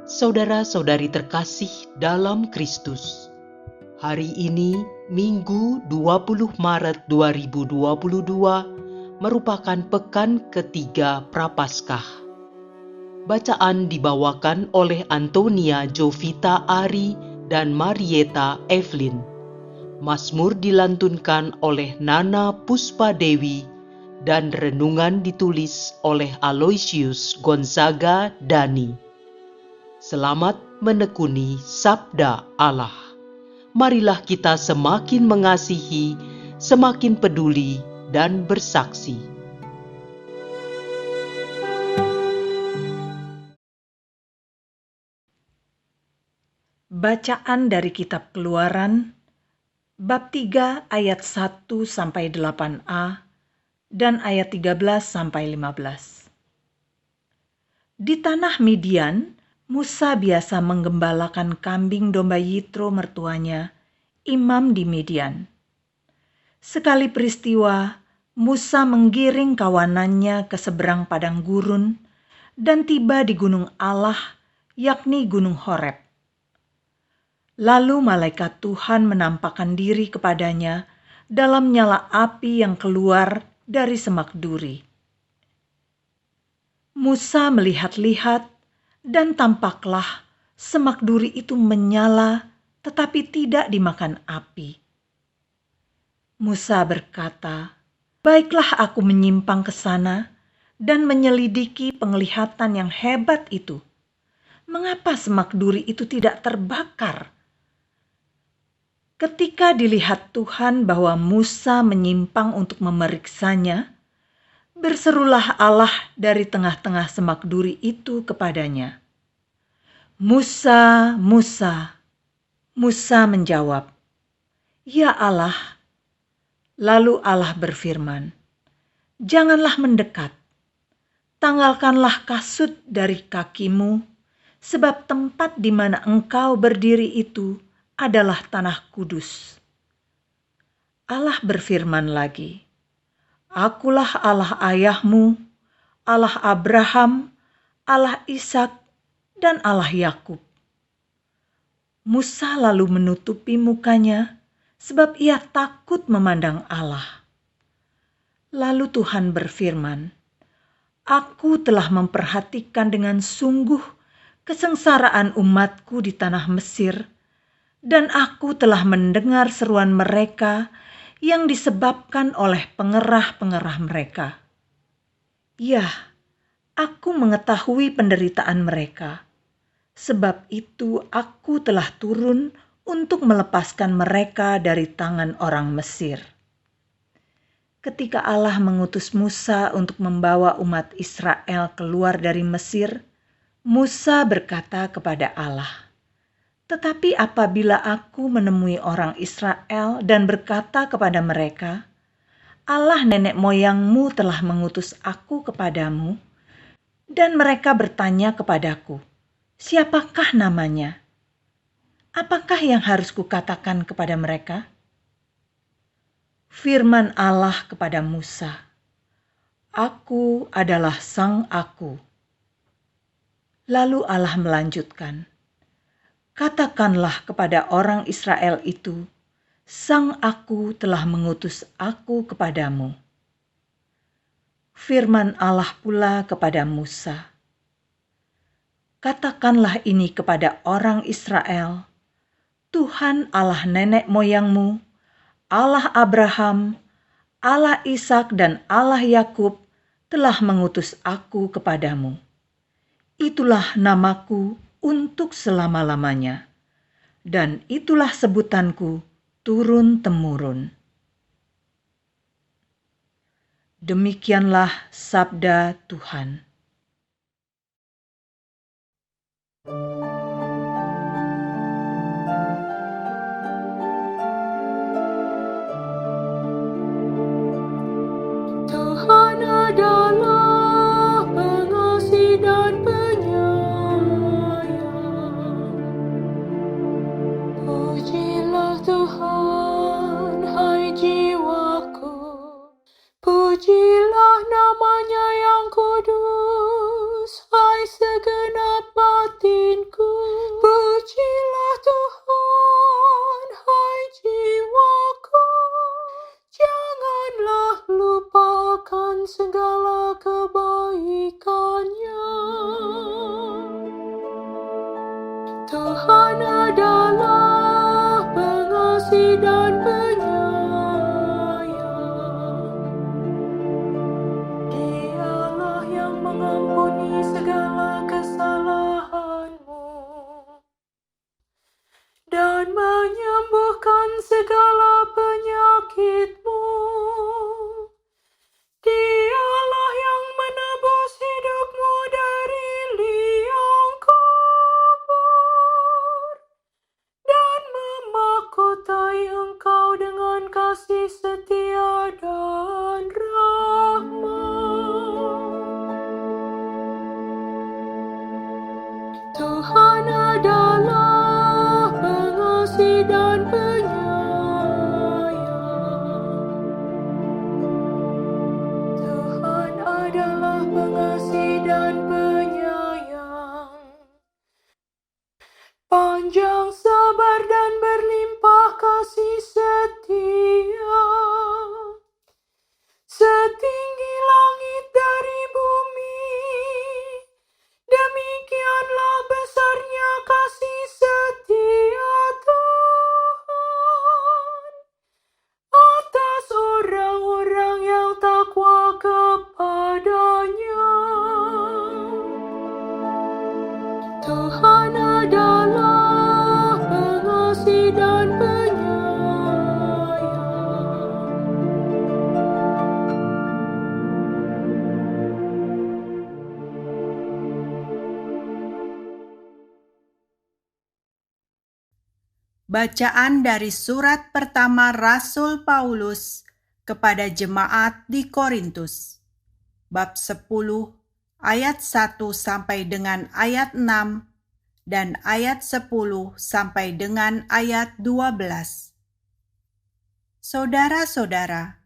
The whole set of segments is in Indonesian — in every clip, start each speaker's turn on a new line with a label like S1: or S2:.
S1: Saudara-saudari terkasih dalam Kristus, hari ini Minggu 20 Maret 2022 merupakan pekan ketiga Prapaskah. Bacaan dibawakan oleh Antonia Jovita Ari dan Marieta Evelyn. Mazmur dilantunkan oleh Nana Puspa Dewi dan renungan ditulis oleh Aloysius Gonzaga Dani. Selamat menekuni Sabda Allah. Marilah kita semakin mengasihi, semakin peduli, dan bersaksi.
S2: Bacaan dari Kitab Keluaran, bab 3 ayat 1-8a dan ayat 13-15. Di tanah Midian, Musa biasa menggembalakan kambing domba Yitro mertuanya, imam di Midian. Sekali peristiwa, Musa menggiring kawanannya ke seberang padang gurun dan tiba di gunung Allah, yakni Gunung Horeb. Lalu malaikat Tuhan menampakkan diri kepadanya dalam nyala api yang keluar dari semak duri. Musa melihat-lihat dan tampaklah semak duri itu menyala tetapi tidak dimakan api. Musa berkata, "Baiklah aku menyimpang ke sana dan menyelidiki penglihatan yang hebat itu. Mengapa semak duri itu tidak terbakar?" Ketika dilihat Tuhan bahwa Musa menyimpang untuk memeriksanya, berserulah Allah dari tengah-tengah semak duri itu kepadanya, "Musa, Musa." Musa menjawab, "Ya Allah." Lalu Allah berfirman, "Janganlah mendekat, tanggalkanlah kasut dari kakimu, sebab tempat di mana engkau berdiri itu adalah tanah kudus." Allah berfirman lagi, "Akulah Allah ayahmu, Allah Abraham, Allah Ishak, dan Allah Yakub." Musa lalu menutupi mukanya, sebab ia takut memandang Allah. Lalu Tuhan berfirman, "Aku telah memperhatikan dengan sungguh kesengsaraan umatku di tanah Mesir, dan aku telah mendengar seruan mereka yang disebabkan oleh pengerah-pengerah mereka. Ya, aku mengetahui penderitaan mereka. Sebab itu aku telah turun untuk melepaskan mereka dari tangan orang Mesir." Ketika Allah mengutus Musa untuk membawa umat Israel keluar dari Mesir, Musa berkata kepada Allah, "Tetapi apabila aku menemui orang Israel dan berkata kepada mereka, 'Allah nenek moyangmu telah mengutus aku kepadamu,' dan mereka bertanya kepadaku, 'Siapakah namanya?' Apakah yang harus kukatakan kepada mereka?" Firman Allah kepada Musa, "Aku adalah Sang Aku." Lalu Allah melanjutkan, "Katakanlah kepada orang Israel itu, Sang Aku telah mengutus aku kepadamu." Firman Allah pula kepada Musa, "Katakanlah ini kepada orang Israel, Tuhan Allah nenek moyangmu, Allah Abraham, Allah Ishak, dan Allah Yakub telah mengutus aku kepadamu. Itulah namaku untuk selama-lamanya, dan itulah sebutanku turun-temurun." Demikianlah sabda Tuhan.
S3: Tuhan adalah pengasih dan penyayang. Pujilah Tuhan, hai jiwaku. Pujilah namanya yang kudus, hai segenap batinku. menyembuhkan segala kebaikannya. Tuhan adalah pengasih dan penyayang. Dialah yang mengampuni segala kesalahanmu dan menyembuhkan segala penyakitmu. Dialah yang menebus hidupmu dari liang kubur dan memahkotai engkau dengan kasih setia dan rahmat. Tuhan adalah pengasih dan penyayang. Tuhan adalah pengasih dan penyayang. Panjang sabar dan berlimpah kasih setia. Setinggi langit dari bumi, demikianlah besarnya kasih setia Tuhan atas orang-orang yang takwa kepadanya. Tuhan adalah pengasih dan penyayang.
S4: Bacaan dari surat pertama Rasul Paulus kepada jemaat di Korintus. Bab 10 ayat 1 sampai dengan ayat 6 dan ayat 10 sampai dengan ayat 12. Saudara-saudara,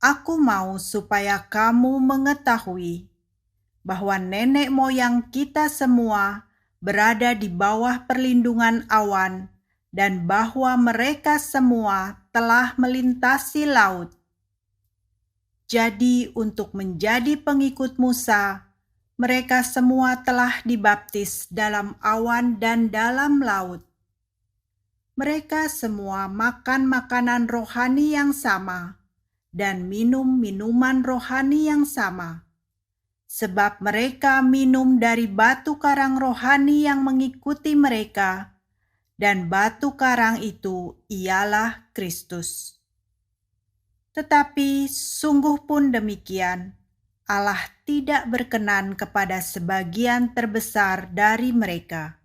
S4: aku mau supaya kamu mengetahui bahwa nenek moyang kita semua berada di bawah perlindungan awan dan bahwa mereka semua telah melintasi laut. Jadi untuk menjadi pengikut Musa, mereka semua telah dibaptis dalam awan dan dalam laut. Mereka semua makan makanan rohani yang sama dan minum minuman rohani yang sama, sebab mereka minum dari batu karang rohani yang mengikuti mereka, dan batu karang itu ialah Kristus. Tetapi sungguh pun demikian, Allah tidak berkenan kepada sebagian terbesar dari mereka.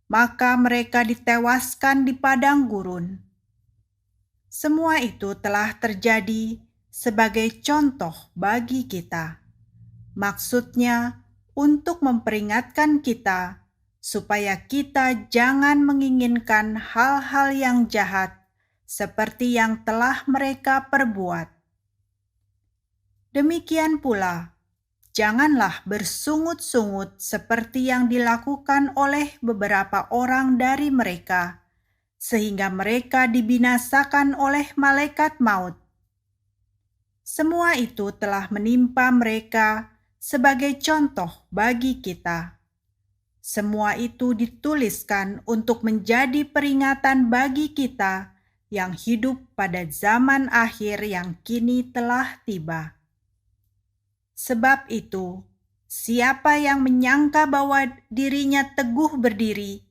S4: Maka mereka ditewaskan di padang gurun. Semua itu telah terjadi sebagai contoh bagi kita. Maksudnya untuk memperingatkan kita supaya kita jangan menginginkan hal-hal yang jahat seperti yang telah mereka perbuat. Demikian pula, janganlah bersungut-sungut seperti yang dilakukan oleh beberapa orang dari mereka, sehingga mereka dibinasakan oleh malaikat maut. Semua itu telah menimpa mereka sebagai contoh bagi kita. Semua itu dituliskan untuk menjadi peringatan bagi kita yang hidup pada zaman akhir yang kini telah tiba. Sebab itu, siapa yang menyangka bahwa dirinya teguh berdiri,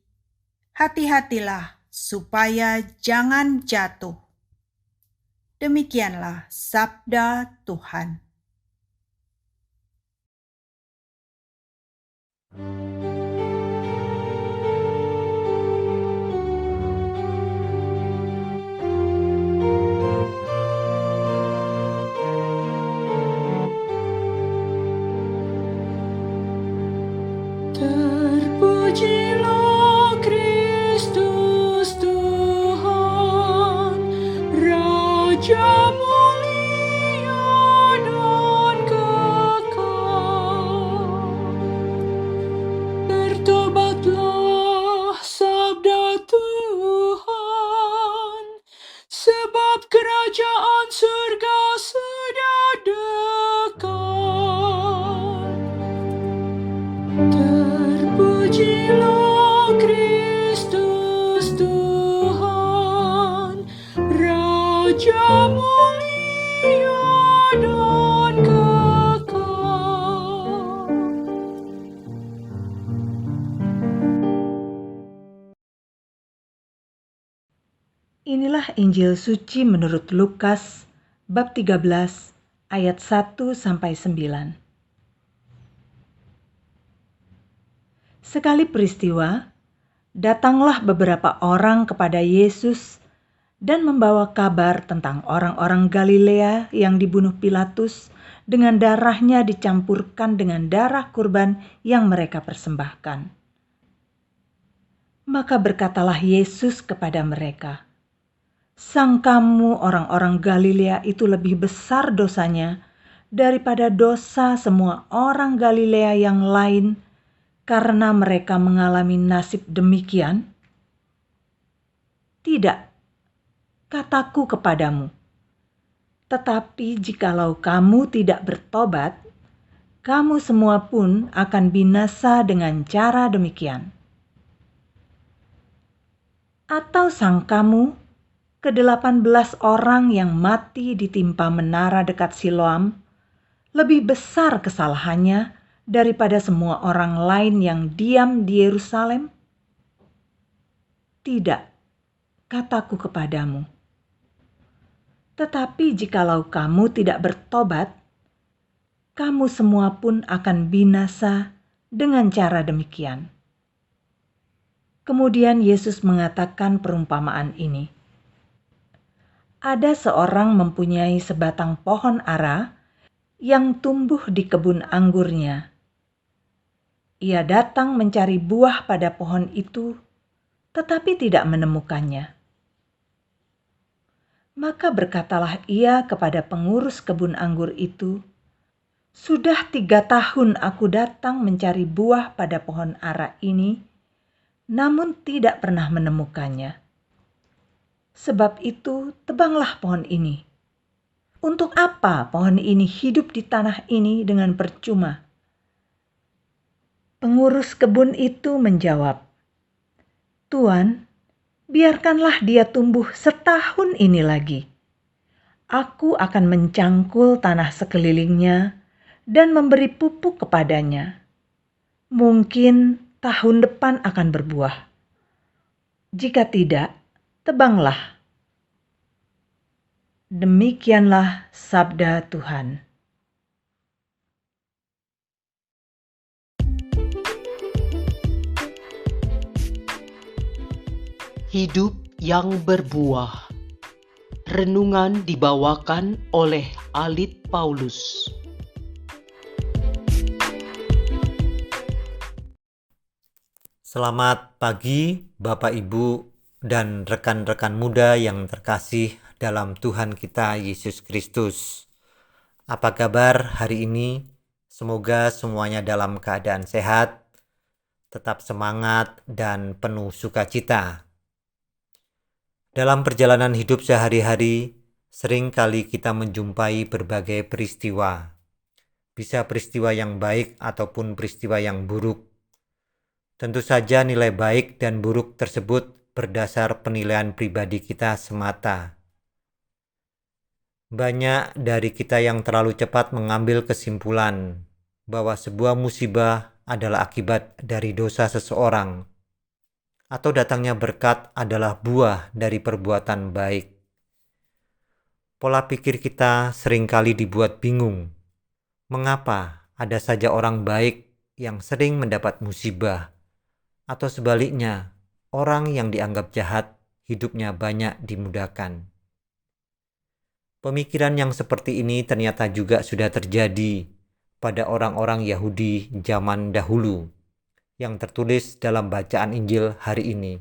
S4: hati-hatilah supaya jangan jatuh. Demikianlah sabda Tuhan.
S3: Terpujilah Kristus Tuhan, Raja mulia dan kekal. Bertobatlah, sabda Tuhan, sebab kerajaan surga sudah dekat. Terpujilah Kristus Tuhan, Raja mulia dan kekal.
S2: Inilah Injil suci menurut Lukas bab 13 ayat 1-9. Sekali peristiwa, datanglah beberapa orang kepada Yesus dan membawa kabar tentang orang-orang Galilea yang dibunuh Pilatus dengan darahnya dicampurkan dengan darah kurban yang mereka persembahkan. Maka berkatalah Yesus kepada mereka, "Sangkamu orang-orang Galilea itu lebih besar dosanya daripada dosa semua orang Galilea yang lain karena mereka mengalami nasib demikian? Tidak, kataku kepadamu. Tetapi jikalau kamu tidak bertobat, kamu semua pun akan binasa dengan cara demikian. Atau sangkamu ke-18 orang yang mati ditimpa menara dekat Siloam lebih besar kesalahannya daripada semua orang lain yang diam di Yerusalem? Tidak, kataku kepadamu. Tetapi jikalau kamu tidak bertobat, kamu semua pun akan binasa dengan cara demikian." Kemudian Yesus mengatakan perumpamaan ini. Ada seorang mempunyai sebatang pohon ara yang tumbuh di kebun anggurnya. Ia datang mencari buah pada pohon itu, tetapi tidak menemukannya. Maka berkatalah ia kepada pengurus kebun anggur itu, "Sudah 3 tahun aku datang mencari buah pada pohon ara ini, namun tidak pernah menemukannya. Sebab itu tebanglah pohon ini. Untuk apa pohon ini hidup di tanah ini dengan percuma?" Pengurus kebun itu menjawab, "Tuan, biarkanlah dia tumbuh setahun ini lagi. Aku akan mencangkul tanah sekelilingnya dan memberi pupuk kepadanya. Mungkin tahun depan akan berbuah. Jika tidak, tebanglah." Demikianlah sabda Tuhan.
S1: Hidup yang berbuah. Renungan dibawakan oleh Alit Paulus.
S5: Selamat pagi Bapak Ibu dan rekan-rekan muda yang terkasih dalam Tuhan kita Yesus Kristus. Apa kabar hari ini? Semoga semuanya dalam keadaan sehat, tetap semangat dan penuh sukacita. Dalam perjalanan hidup sehari-hari, sering kali kita menjumpai berbagai peristiwa. Bisa peristiwa yang baik ataupun peristiwa yang buruk. Tentu saja nilai baik dan buruk tersebut berdasar penilaian pribadi kita semata. Banyak dari kita yang terlalu cepat mengambil kesimpulan bahwa sebuah musibah adalah akibat dari dosa seseorang, atau datangnya berkat adalah buah dari perbuatan baik. Pola pikir kita seringkali dibuat bingung. Mengapa ada saja orang baik yang sering mendapat musibah? Atau sebaliknya, orang yang dianggap jahat hidupnya banyak dimudahkan. Pemikiran yang seperti ini ternyata juga sudah terjadi pada orang-orang Yahudi zaman dahulu, yang tertulis dalam bacaan Injil hari ini.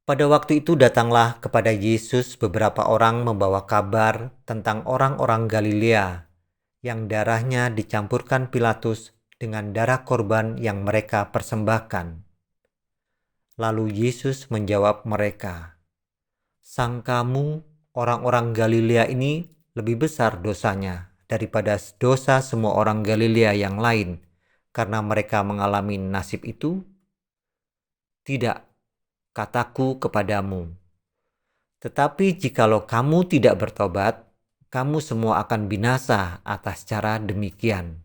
S5: Pada waktu itu datanglah kepada Yesus beberapa orang membawa kabar tentang orang-orang Galilea yang darahnya dicampurkan Pilatus dengan darah korban yang mereka persembahkan. Lalu Yesus menjawab mereka, "Sangkamu orang-orang Galilea ini lebih besar dosanya daripada dosa semua orang Galilea yang lain, karena mereka mengalami nasib itu? Tidak, kataku kepadamu. Tetapi jikalau kamu tidak bertobat, kamu semua akan binasa atas cara demikian.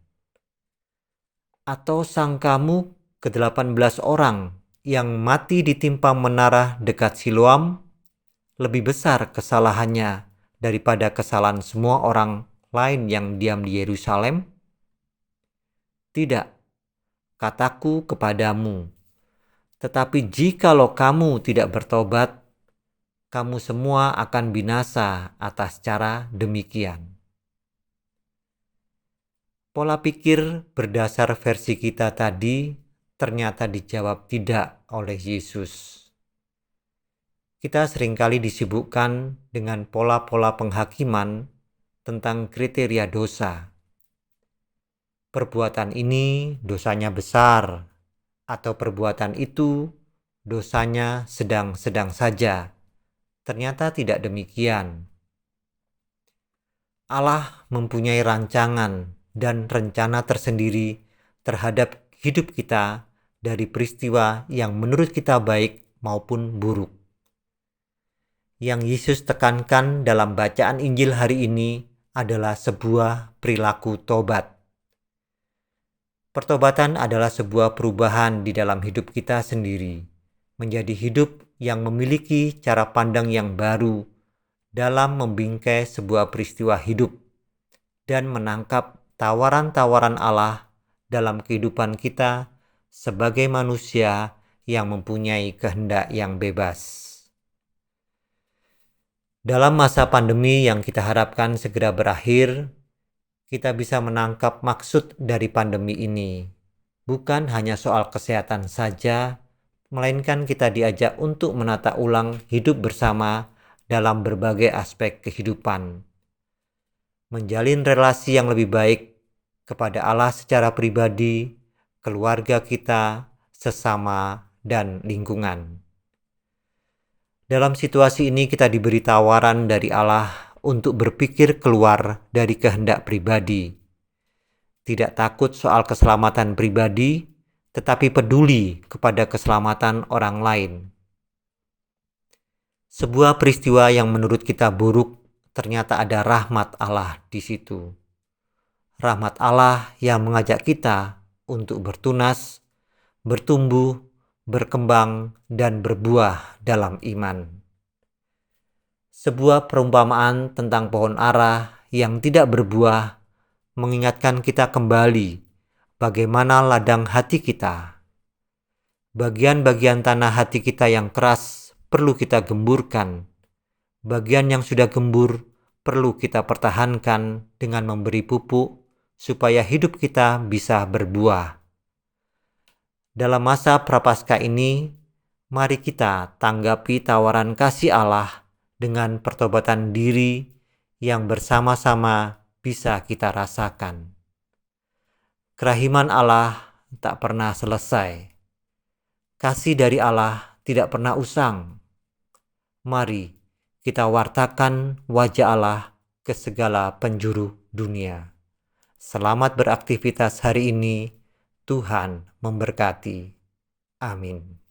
S5: Atau sangkamu ke-18 orang yang mati ditimpa menara dekat Siloam lebih besar kesalahannya daripada kesalahan semua orang lain yang diam di Yerusalem? Tidak, kataku kepadamu. Tetapi jikalau kamu tidak bertobat, kamu semua akan binasa atas cara demikian. Pola pikir berdasar versi kita tadi ternyata dijawab tidak oleh Yesus. Kita seringkali disibukkan dengan pola-pola penghakiman tentang kriteria dosa. Perbuatan ini dosanya besar, atau perbuatan itu dosanya sedang-sedang saja. Ternyata tidak demikian. Allah mempunyai rancangan dan rencana tersendiri terhadap hidup kita dari peristiwa yang menurut kita baik maupun buruk. Yang Yesus tekankan dalam bacaan Injil hari ini adalah sebuah perilaku tobat. Pertobatan adalah sebuah perubahan di dalam hidup kita sendiri, menjadi hidup yang memiliki cara pandang yang baru dalam membingkai sebuah peristiwa hidup dan menangkap tawaran-tawaran Allah dalam kehidupan kita sebagai manusia yang mempunyai kehendak yang bebas. Dalam masa pandemi yang kita harapkan segera berakhir, kita bisa menangkap maksud dari pandemi ini. Bukan hanya soal kesehatan saja, melainkan kita diajak untuk menata ulang hidup bersama dalam berbagai aspek kehidupan. Menjalin relasi yang lebih baik kepada Allah secara pribadi, keluarga kita, sesama, dan lingkungan. Dalam situasi ini kita diberi tawaran dari Allah untuk berpikir keluar dari kehendak pribadi. Tidak takut soal keselamatan pribadi, tetapi peduli kepada keselamatan orang lain. Sebuah peristiwa yang menurut kita buruk, ternyata ada rahmat Allah di situ. Rahmat Allah yang mengajak kita untuk bertunas, bertumbuh, berkembang, dan berbuah dalam iman. Sebuah perumpamaan tentang pohon ara yang tidak berbuah mengingatkan kita kembali bagaimana ladang hati kita. Bagian-bagian tanah hati kita yang keras perlu kita gemburkan. Bagian yang sudah gembur perlu kita pertahankan dengan memberi pupuk supaya hidup kita bisa berbuah. Dalam masa prapaskah ini, mari kita tanggapi tawaran kasih Allah dengan pertobatan diri yang bersama-sama bisa kita rasakan. Kerahiman Allah tak pernah selesai. Kasih dari Allah tidak pernah usang. Mari kita wartakan wajah Allah ke segala penjuru dunia. Selamat beraktivitas hari ini. Tuhan memberkati. Amin.